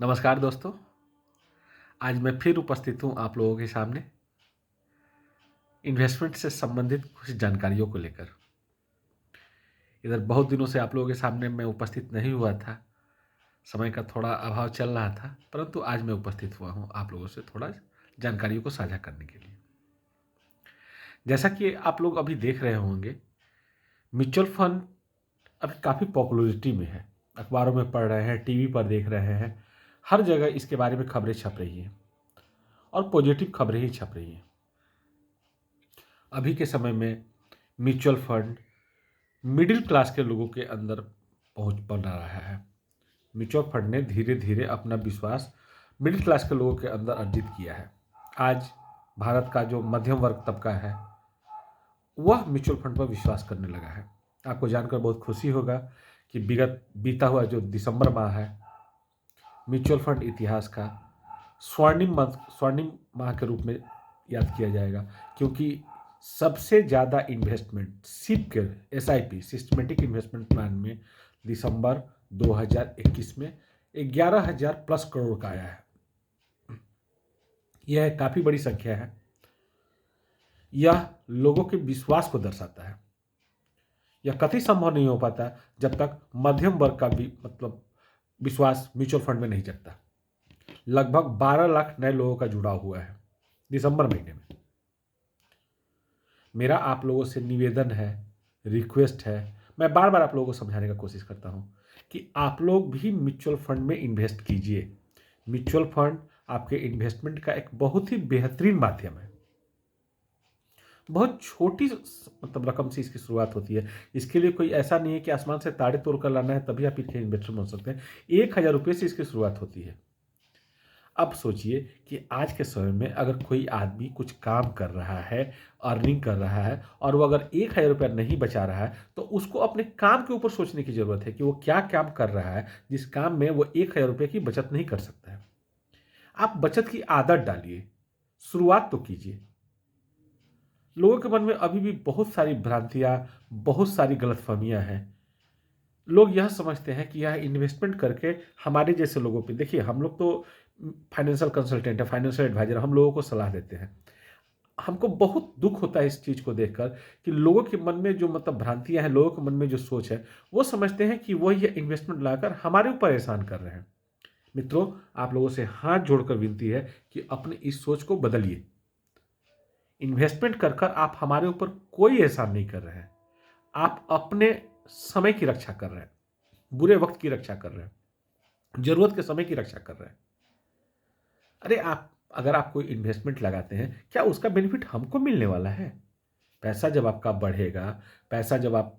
नमस्कार दोस्तों। आज मैं फिर उपस्थित हूँ आप लोगों के सामने इन्वेस्टमेंट से संबंधित कुछ जानकारियों को लेकर। इधर बहुत दिनों से आप लोगों के सामने मैं उपस्थित नहीं हुआ था, समय का थोड़ा अभाव चल रहा था, परंतु आज मैं उपस्थित हुआ हूँ आप लोगों से थोड़ा जानकारियों को साझा करने के लिए। जैसा कि आप लोग अभी देख रहे होंगे, म्यूचुअल फंड अभी काफ़ी पॉपुलरिटी में है। अखबारों में पढ़ रहे हैं, टीवी पर देख रहे हैं, हर जगह इसके बारे में खबरें छप रही हैं और पॉजिटिव खबरें ही छप रही हैं। अभी के समय में म्यूचुअल फंड मिडिल क्लास के लोगों के अंदर पहुंच बना रहा है। म्यूचुअल फंड ने धीरे धीरे अपना विश्वास मिडिल क्लास के लोगों के अंदर अर्जित किया है। आज भारत का जो मध्यम वर्ग तबका है वह म्यूचुअल फंड पर विश्वास करने लगा है। आपको जानकर बहुत खुशी होगा कि विगत बीता हुआ जो दिसंबर माह है, म्यूचुअल फंड इतिहास का स्वर्णिम माह के रूप में याद किया जाएगा, क्योंकि सबसे ज़्यादा इन्वेस्टमेंट सिप के SIP सिस्टमेटिक इन्वेस्टमेंट प्लान में दिसंबर 2021 में 11,000 प्लस करोड़ का आया है। यह काफ़ी बड़ी संख्या है। यह लोगों के विश्वास को दर्शाता है। यह कतई संभव नहीं हो पाता जब तक मध्यम वर्ग का भी विश्वास म्यूचुअल फंड में नहीं जगता। लगभग 12 लाख नए लोगों का जुड़ाव हुआ है दिसंबर महीने में। मेरा आप लोगों से निवेदन है, रिक्वेस्ट है, मैं बार बार आप लोगों को समझाने का कोशिश करता हूं कि आप लोग भी म्यूचुअल फंड में इन्वेस्ट कीजिए। म्यूचुअल फंड आपके इन्वेस्टमेंट का एक बहुत ही बेहतरीन माध्यम है। बहुत छोटी रकम से इसकी शुरुआत होती है। इसके लिए कोई ऐसा नहीं है कि आसमान से ताड़े तोड़ कर लाना है तभी आप इसके इन्वेस्टर बन सकते हैं। 1,000 रुपये से इसकी शुरुआत होती है। अब सोचिए कि आज के समय में अगर कोई आदमी कुछ काम कर रहा है, अर्निंग कर रहा है, और वो अगर 1,000 रुपया नहीं बचा रहा है, तो उसको अपने काम के ऊपर सोचने की ज़रूरत है कि वो क्या काम कर रहा है जिस काम में वो 1,000 रुपये की बचत नहीं कर सकता है। आप बचत की आदत डालिए, शुरुआत तो कीजिए। लोगों के मन में अभी भी बहुत सारी भ्रांतियाँ, बहुत सारी गलतफहमियाँ हैं। लोग यह समझते हैं कि यह इन्वेस्टमेंट करके हमारे जैसे लोगों पे, देखिए हम लोग तो फाइनेंशियल कंसल्टेंट है, फाइनेंशियल एडवाइजर, हम लोगों को सलाह देते हैं। हमको बहुत दुख होता है इस चीज़ को देखकर कि लोगों के मन में जो भ्रांतियां हैं, लोगों के मन में जो सोच है, वो समझते हैं कि वो ये इन्वेस्टमेंट लाकर हमारे ऊपर एहसान कर रहे हैं। मित्रों, आप लोगों से हाथ जोड़कर विनती है कि अपने इस सोच को बदलिए। इन्वेस्टमेंट कर कर आप हमारे ऊपर कोई एहसान नहीं कर रहे हैं। आप अपने समय की रक्षा कर रहे हैं, बुरे वक्त की रक्षा कर रहे हैं, जरूरत के समय की रक्षा कर रहे हैं। अरे अगर आप कोई इन्वेस्टमेंट लगाते हैं, क्या उसका बेनिफिट हमको मिलने वाला है? पैसा जब आपका बढ़ेगा, पैसा जब आप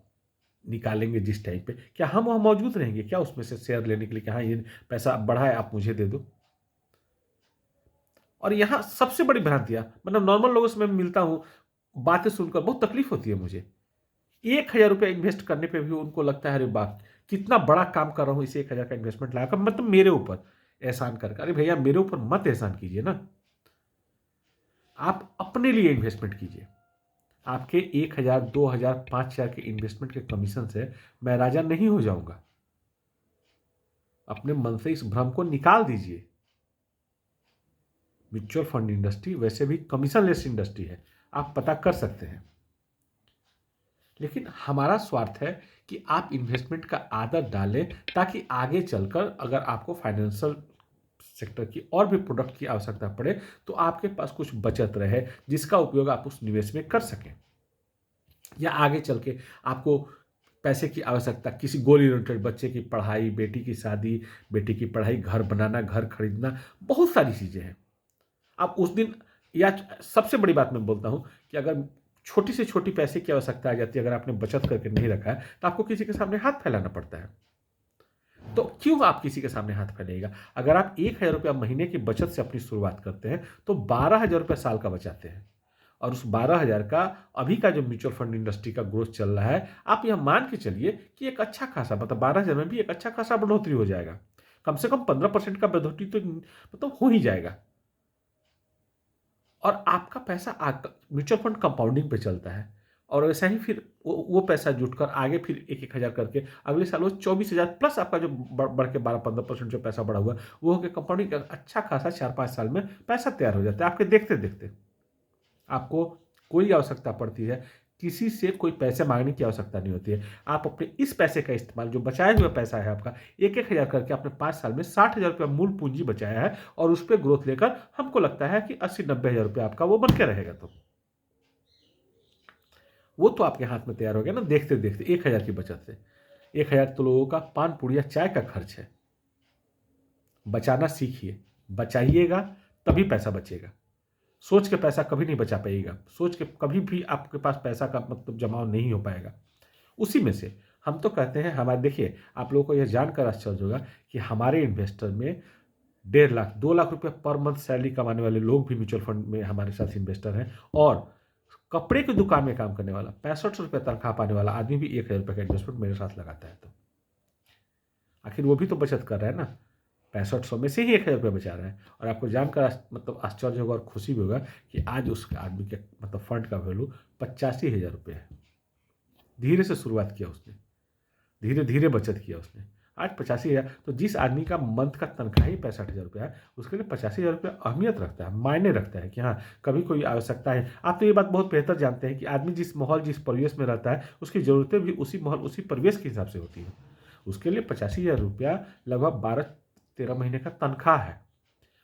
निकालेंगे जिस टाइम पे, क्या हम वहाँ मौजूद रहेंगे क्या उसमें से शेयर लेने के लिए कि हाँ ये पैसा अब बढ़ा है, आप मुझे दे दो? और यहाँ सबसे बड़ी भ्रांतियाँ, नॉर्मल लोगों से मैं मिलता हूँ, बातें सुनकर बहुत तकलीफ होती है मुझे। 1,000 रुपया इन्वेस्ट करने पे भी उनको लगता है अरे बाप, कितना बड़ा काम कर रहा हूँ इस 1,000 का इन्वेस्टमेंट लगाकर, मेरे ऊपर एहसान करके। अरे भैया, मेरे ऊपर मत एहसान कीजिए ना, आप अपने लिए इन्वेस्टमेंट कीजिए। आपके 1,000, 2,000, 5,000 के इन्वेस्टमेंट के कमीशन से मैं राजा नहीं हो जाऊंगा। अपने मन से इस भ्रम को निकाल दीजिए। म्यूचुअल फंड इंडस्ट्री वैसे भी कमीशन लेस इंडस्ट्री है, आप पता कर सकते हैं। लेकिन हमारा स्वार्थ है कि आप इन्वेस्टमेंट का आदत डालें, ताकि आगे चलकर अगर आपको फाइनेंशियल सेक्टर की और भी प्रोडक्ट की आवश्यकता पड़े तो आपके पास कुछ बचत रहे जिसका उपयोग आप उस निवेश में कर सकें। या आगे चल के आपको पैसे की आवश्यकता, किसी गोल ओरिएंटेड, बच्चे की पढ़ाई, बेटी की शादी, बेटी की पढ़ाई, घर बनाना, घर खरीदना, बहुत सारी चीज़ें हैं। आप उस दिन, या सबसे बड़ी बात मैं बोलता हूं कि अगर छोटी से छोटी पैसे की आवश्यकता आ जाती है, अगर आपने बचत करके नहीं रखा है, तो आपको किसी के सामने हाथ फैलाना पड़ता है। तो क्यों आप किसी के सामने हाथ फैलाइएगा? अगर आप 1,000 रुपया महीने की बचत से अपनी शुरुआत करते हैं तो 12,000 रुपया साल का बचाते हैं। और उस 12,000 का अभी का जो म्यूचुअल फंड इंडस्ट्री का ग्रोथ चल रहा है, आप यह मान के चलिए कि एक अच्छा खासा, 12,000 में भी एक अच्छा खासा बढ़ोतरी हो जाएगा। कम से कम 15% का बढ़ोतरी तो हो ही जाएगा। और आपका पैसा म्यूचुअल फंड कंपाउंडिंग पे चलता है। और वैसा ही फिर वो पैसा जुटकर आगे फिर 1-1 हज़ार करके अगले साल वो 24,000 प्लस आपका जो बढ़ के 12-15% जो पैसा बढ़ा हुआ वो होकर कंपाउंडिंग का अच्छा खासा 4-5 साल में पैसा तैयार हो जाता है आपके देखते देखते। आपको कोई आवश्यकता पड़ती है, किसी से कोई पैसे मांगने की आवश्यकता नहीं होती है। आप अपने इस पैसे का इस्तेमाल, जो बचाया हुआ पैसा है आपका, 1-1 हज़ार करके आपने 5 साल में 60,000 रुपया मूल पूंजी बचाया है और उस पे ग्रोथ लेकर हमको लगता है कि 80-90 हज़ार रुपया आपका वो बन के रहेगा। तो वो तो आपके हाथ में तैयार हो गया ना देखते देखते 1 हज़ार की बचत से। 1 हज़ार तो लोगों का पान पुड़िया चाय का खर्च है। बचाना सीखिए, बचाइएगा तभी पैसा बचेगा। सोच के पैसा कभी नहीं बचा पाइएगा, सोच के कभी भी आपके पास पैसा का मतलब जमाव नहीं हो पाएगा। उसी में से हम तो कहते हैं, हमारे देखिए आप लोगों को यह जानकर आश्चर्य होगा कि हमारे इन्वेस्टर में 1.5 लाख 2 लाख रुपये पर मंथ सैलरी कमाने वाले लोग भी म्यूचुअल फंड में हमारे साथ इन्वेस्टर हैं, और कपड़े की दुकान में काम करने वाला 65 रुपये तनख्वाह पाने वाला आदमी भी 1 हज़ार रुपये का इन्वेस्टमेंट मेरे साथ लगाता है। तो आखिर वो भी तो बचत कर रहा है ना, 6500 में से ही 1 हज़ार रुपये बचा रहा है। और आपको जानकर मतलब आश्चर्य होगा और खुशी भी होगा कि आज उस आदमी के मतलब फंड का वैल्यू 85,000 रुपये है। धीरे से शुरुआत किया उसने, धीरे धीरे बचत किया उसने, आज 85,000। तो जिस आदमी का मंथ का तनख्वाह ही 65,000 रुपये है, उसके लिए 85,000 रुपये अहमियत रखता है, मायने रखता है कि हाँ कभी कोई आवश्यकता है। आप तो ये बात बहुत बेहतर जानते हैं कि आदमी जिस माहौल जिस परिवेश में रहता है उसकी ज़रूरतें भी उसी माहौल उसी परिवेश के हिसाब से होती है। उसके लिए 85,000 रुपया लगभग 12-13 महीने का तनख्वाह है।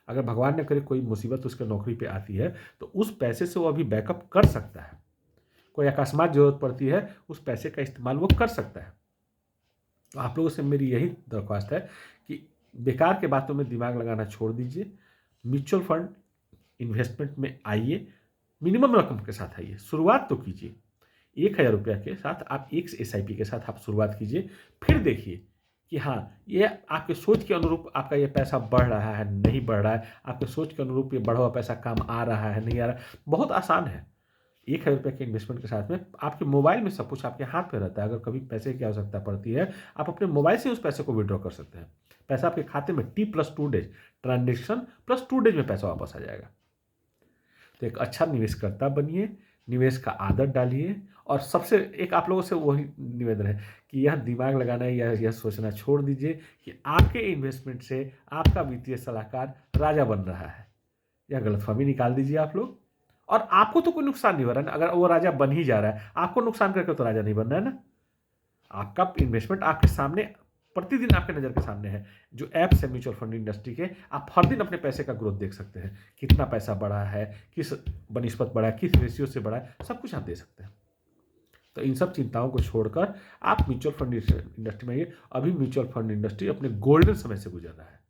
अगर भगवान ने करे कोई मुसीबत उसके नौकरी पे आती है तो उस पैसे से वो अभी बैकअप कर सकता है। कोई अकस्मात जरूरत पड़ती है, उस पैसे का इस्तेमाल वो कर सकता है। तो आप लोगों से मेरी यही दरख्वास्त है कि बेकार के बातों में दिमाग लगाना छोड़ दीजिए, म्यूचुअल फंड इन्वेस्टमेंट में आइए, मिनिमम रकम के साथ आइए, शुरुआत तो कीजिए। 1 हज़ार रुपया के साथ आप एक SIP के साथ आप शुरुआत कीजिए, फिर देखिए कि हाँ ये आपके सोच के अनुरूप आपका ये पैसा बढ़ रहा है नहीं बढ़ रहा है, आपके सोच के अनुरूप ये बढ़ा हुआ पैसा काम आ रहा है नहीं आ रहा है। बहुत आसान है। 1 हज़ार रुपये के इन्वेस्टमेंट के साथ में आपके मोबाइल में सब कुछ आपके हाथ में रहता है। अगर कभी पैसे की आवश्यकता पड़ती है, आप अपने मोबाइल से उस पैसे को विड्रॉ कर सकते हैं। पैसा आपके खाते में T+2 डेज ट्रांजेक्शन +2 डेज में पैसा वापस आ जाएगा। तो एक अच्छा निवेशकर्ता बनिए, निवेश का आदत डालिए, और सबसे एक आप लोगों से वही निवेदन है कि यह दिमाग लगाना या यह सोचना छोड़ दीजिए कि आपके इन्वेस्टमेंट से आपका वित्तीय सलाहकार राजा बन रहा है। यह गलतफहमी निकाल दीजिए आप लोग। और आपको तो कोई नुकसान नहीं हो रहा है ना, अगर वो राजा बन ही जा रहा है, आपको नुकसान करके तो राजा नहीं बन रहा है ना। आपका इन्वेस्टमेंट आपके सामने प्रतिदिन आपके नज़र के सामने है। जो ऐप्स है म्यूचुअल फंड इंडस्ट्री के, आप हर दिन अपने पैसे का ग्रोथ देख सकते हैं, कितना पैसा बढ़ा है, किस बनिस्पत बढ़ा है, किस रेशियो से बढ़ा है, सब कुछ आप दे सकते हैं। तो इन सब चिंताओं को छोड़कर आप म्यूचुअल फंड इंडस्ट्री में आइए। अभी म्यूचुअल फंड इंडस्ट्री अपने गोल्डन समय से गुजर रहा है,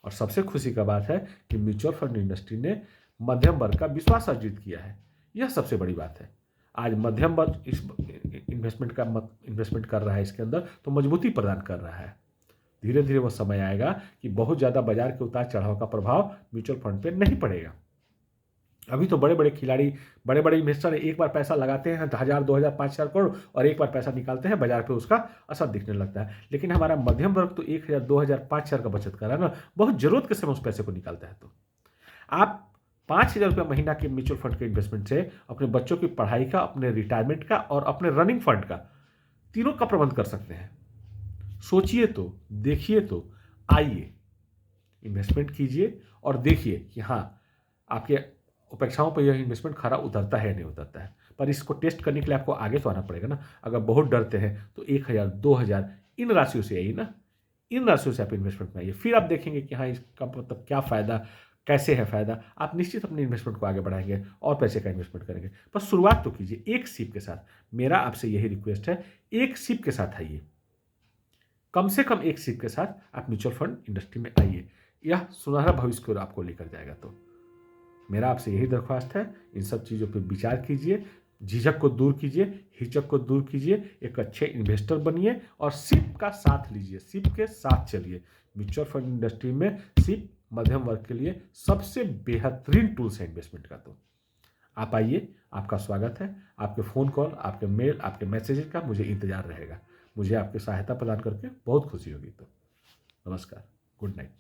और सबसे खुशी का बात है कि म्यूचुअल फंड इंडस्ट्री ने मध्यम वर्ग का विश्वास अर्जित किया है। यह सबसे बड़ी बात है। आज मध्यम वर्ग इस इन्वेस्टमेंट कर रहा है इसके अंदर, तो मजबूती प्रदान कर रहा है। धीरे धीरे वो समय आएगा कि बहुत ज़्यादा बाजार के उतार चढ़ाव का प्रभाव म्यूचुअल फंड पे नहीं पड़ेगा। अभी तो बड़े बड़े खिलाड़ी, बड़े बड़े इन्वेस्टर एक बार पैसा लगाते हैं 1,000 2,000 5,000 करोड़, और एक बार पैसा निकालते हैं, बाजार पे उसका असर दिखने लगता है। लेकिन हमारा मध्यम वर्ग तो 1,000 2,000 5,000 का बचत कर रहा है ना, बहुत जरूरत के समय उस पैसे को निकालता है। तो आप 5,000 रुपये महीना के म्यूचुअल फंड के इन्वेस्टमेंट से अपने बच्चों की पढ़ाई का, अपने रिटायरमेंट का और अपने रनिंग फंड का, तीनों का प्रबंध कर सकते हैं। सोचिए तो, देखिए तो, आइए इन्वेस्टमेंट कीजिए और देखिए कि हाँ आपके अपेक्षाओं पर यह इन्वेस्टमेंट खरा उतरता है या नहीं उतरता है। पर इसको टेस्ट करने के लिए आपको आगे तो आना पड़ेगा ना। अगर बहुत डरते हैं तो 1,000 2,000 इन राशियों से आइए ना, इन राशियों से आप इन्वेस्टमेंट में आइए, फिर आप देखेंगे कि हाँ इसका मतलब क्या फ़ायदा, कैसे है फ़ायदा। आप निश्चित अपने इन्वेस्टमेंट को आगे बढ़ाएंगे और पैसे का इन्वेस्टमेंट करेंगे। बस शुरुआत तो कीजिए एक सिप के साथ। मेरा आपसे यही रिक्वेस्ट है, एक सिप के साथ आइए, कम से कम एक सिप के साथ आप म्यूचुअल फंड इंडस्ट्री में आइए। यह सुनहरा भविष्य को आपको लेकर जाएगा। तो मेरा आपसे यही दरख्वास्त है, इन सब चीज़ों पर विचार कीजिए, झिझक को दूर कीजिए, हिचक को दूर कीजिए, एक अच्छे इन्वेस्टर बनिए और सिप का साथ लीजिए, सिप के साथ चलिए। म्यूचुअल फंड इंडस्ट्री में सिप मध्यम वर्ग के लिए सबसे बेहतरीन टूल्स है इन्वेस्टमेंट का। तो आप आइए, आपका स्वागत है। आपके फ़ोन कॉल, आपके मेल, आपके मैसेज का मुझे इंतजार रहेगा। मुझे आपकी सहायता प्रदान करके बहुत खुशी होगी। तो नमस्कार, गुड नाइट।